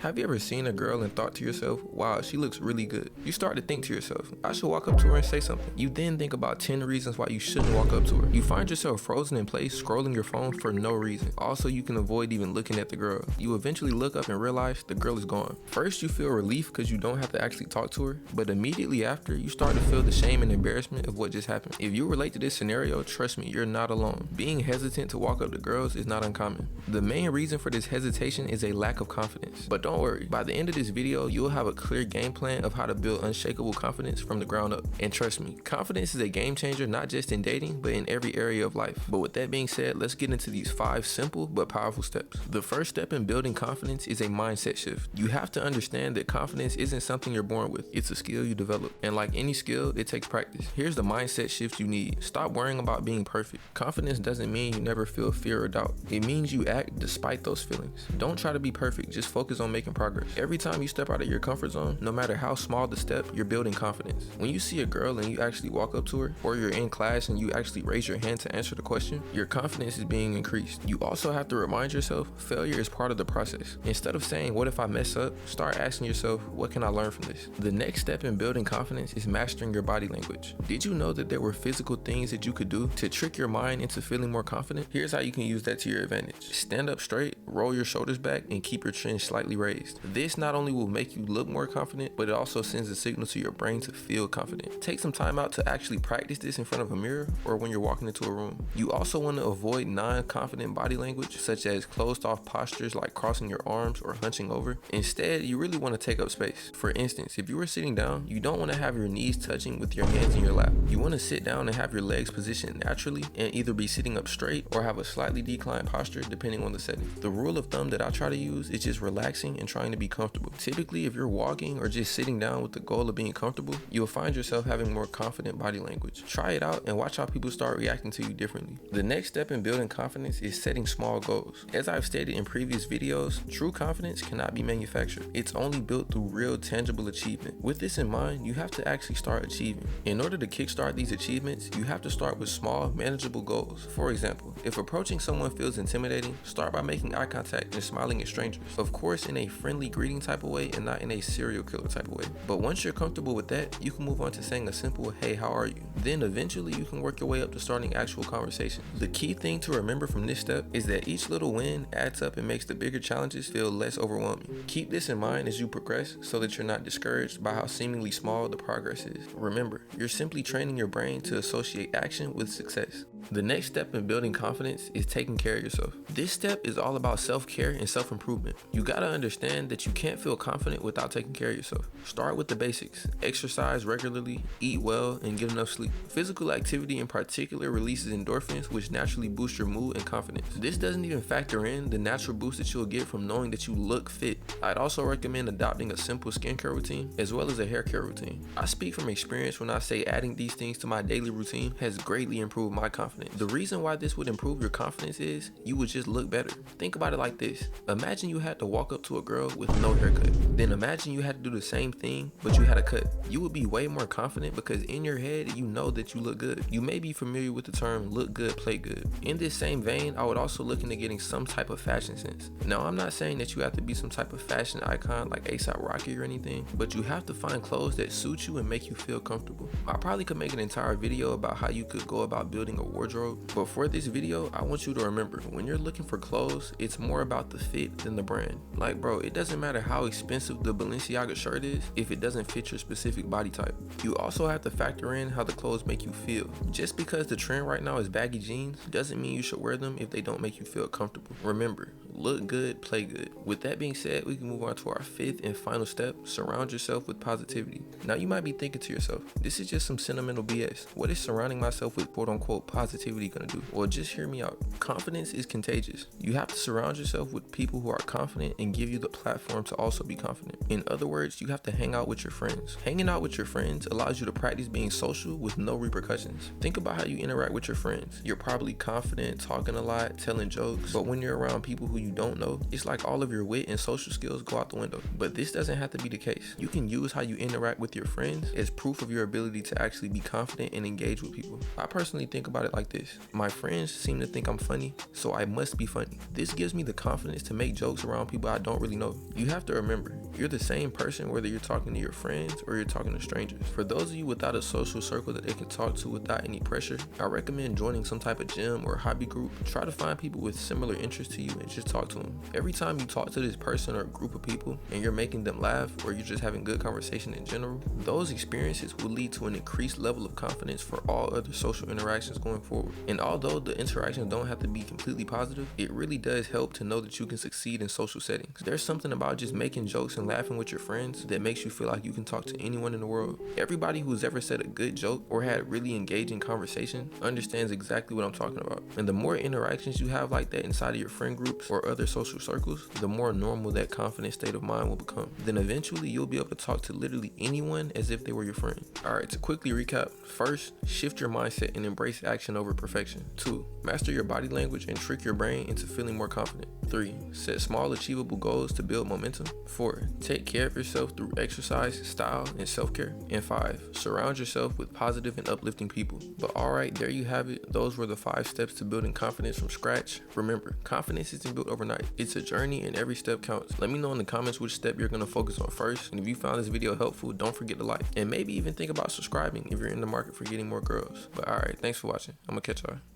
Have you ever seen a girl and thought to yourself, wow, she looks really good? You start to think to yourself, I should walk up to her and say something. You then think about 10 reasons why you shouldn't walk up to her. You find yourself frozen in place, scrolling your phone for no reason. Also, you can avoid even looking at the girl. You eventually look up and realize the girl is gone. First, you feel relief because you don't have to actually talk to her, but immediately after, you start to feel the shame and embarrassment of what just happened. If you relate to this scenario, trust me, you're not alone. Being hesitant to walk up to girls is not uncommon. The main reason for this hesitation is a lack of confidence. But don't worry, by the end of this video, you'll have a clear game plan of how to build unshakable confidence from the ground up. And trust me, confidence is a game changer not just in dating, but in every area of life. But with that being said, let's get into these 5 simple but powerful steps. The first step in building confidence is a mindset shift. You have to understand that confidence isn't something you're born with, it's a skill you develop. And like any skill, it takes practice. Here's the mindset shift you need. Stop worrying about being perfect. Confidence doesn't mean you never feel fear or doubt. It means you act despite those feelings. Don't try to be perfect, just focus on making progress. Every time you step out of your comfort zone, no matter how small the step, you're building confidence. When you see a girl and you actually walk up to her, or you're in class and you actually raise your hand to answer the question, your confidence is being increased. You also have to remind yourself, failure is part of the process. Instead of saying, what if I mess up? Start asking yourself, what can I learn from this? The next step in building confidence is mastering your body language. Did you know that there were physical things that you could do to trick your mind into feeling more confident? Here's how you can use that to your advantage. Stand up straight, roll your shoulders back, and keep your chin slightly raised. This not only will make you look more confident, but it also sends a signal to your brain to feel confident. Take some time out to actually practice this in front of a mirror or when you're walking into a room. You also want to avoid non-confident body language, such as closed off postures like crossing your arms or hunching over. Instead, you really want to take up space. For instance, if you were sitting down, you don't want to have your knees touching with your hands in your lap. You want to sit down and have your legs positioned naturally and either be sitting up straight or have a slightly declined posture depending on the setting. The rule of thumb that I try to use is just relaxing and trying to be comfortable. Typically, if you're walking or just sitting down with the goal of being comfortable, you'll find yourself having more confident body language. Try it out and watch how people start reacting to you differently. The next step in building confidence is setting small goals. As I've stated in previous videos, true confidence cannot be manufactured. It's only built through real tangible achievement. With this in mind, you have to actually start achieving. In order to kickstart these achievements, you have to start with small, manageable goals. For example, if approaching someone feels intimidating, start by making eye contact and smiling at strangers. Of course, in a friendly greeting type of way and not in a serial killer type of way. But once you're comfortable with that, you can move on to saying a simple, hey, how are you? Then eventually you can work your way up to starting actual conversations. The key thing to remember from this step is that each little win adds up and makes the bigger challenges feel less overwhelming. Keep this in mind as you progress so that you're not discouraged by how seemingly small the progress is. Remember, you're simply training your brain to associate action with success. The next step in building confidence is taking care of yourself. This step is all about self-care and self-improvement. You gotta understand that you can't feel confident without taking care of yourself. Start with the basics. Exercise regularly, eat well, and get enough sleep. Physical activity in particular releases endorphins, which naturally boost your mood and confidence. This doesn't even factor in the natural boost that you'll get from knowing that you look fit. I'd also recommend adopting a simple skincare routine as well as a hair care routine. I speak from experience when I say adding these things to my daily routine has greatly improved my confidence. The reason why this would improve your confidence is you would just look better. Think about it like this. Imagine you had to walk up to a girl with no haircut. Then imagine you had to do the same thing, but you had a cut. You would be way more confident because in your head, you know that you look good. You may be familiar with the term look good, play good. In this same vein, I would also look into getting some type of fashion sense. Now, I'm not saying that you have to be some type of fashion icon like A$AP Rocky or anything, but you have to find clothes that suit you and make you feel comfortable. I probably could make an entire video about how you could go about building a wardrobe, but for this video, I want you to remember, when you're looking for clothes, it's more about the fit than the brand. Like bro, it doesn't matter how expensive the Balenciaga shirt is if it doesn't fit your specific body type. You also have to factor in how the clothes make you feel. Just because the trend right now is baggy jeans doesn't mean you should wear them if they don't make you feel comfortable. Remember, look good, play good. With that being said, we can move on to our 5th and final step, surround yourself with positivity. Now you might be thinking to yourself, this is just some sentimental BS. What is surrounding myself with quote unquote positivity gonna do? Well, just hear me out. Confidence is contagious. You have to surround yourself with people who are confident and give you the platform to also be confident. In other words, you have to hang out with your friends. Hanging out with your friends allows you to practice being social with no repercussions. Think about how you interact with your friends. You're probably confident, talking a lot, telling jokes, but when you're around people who you don't know, it's like all of your wit and social skills go out the window. But this doesn't have to be the case. You can use how you interact with your friends as proof of your ability to actually be confident and engage with people. I personally think about it like this: my friends seem to think I'm funny, so I must be funny. This gives me the confidence to make jokes around people I don't really know. You have to remember, you're the same person whether you're talking to your friends or you're talking to strangers. For those of you without a social circle that they can talk to without any pressure, I recommend joining some type of gym or hobby group. Try to find people with similar interests to you and just talk to them. Every time you talk to this person or a group of people and you're making them laugh, or you're just having good conversation in general, those experiences will lead to an increased level of confidence for all other social interactions going forward. And although the interactions don't have to be completely positive, it really does help to know that you can succeed in social settings. There's something about just making jokes and laughing with your friends that makes you feel like you can talk to anyone in the world. Everybody who's ever said a good joke or had really engaging conversation understands exactly what I'm talking about. And the more interactions you have like that inside of your friend groups or other social circles, the more normal that confident state of mind will become. Then eventually you'll be able to talk to literally anyone as if they were your friend. Alright, to quickly recap: first, shift your mindset and embrace action over perfection. 2, master your body language and trick your brain into feeling more confident. 3, set small achievable goals to build momentum. 4, take care of yourself through exercise, style, and self-care. And 5, surround yourself with positive and uplifting people. But alright, there you have it. Those were the 5 steps to building confidence from scratch. Remember, confidence isn't built overnight. It's a journey and every step counts. Let me know in the comments which step you're going to focus on first. And if you found this video helpful, don't forget to like. And maybe even think about subscribing if you're in the market for getting more girls. But alright, thanks for watching. I'm going to catch y'all.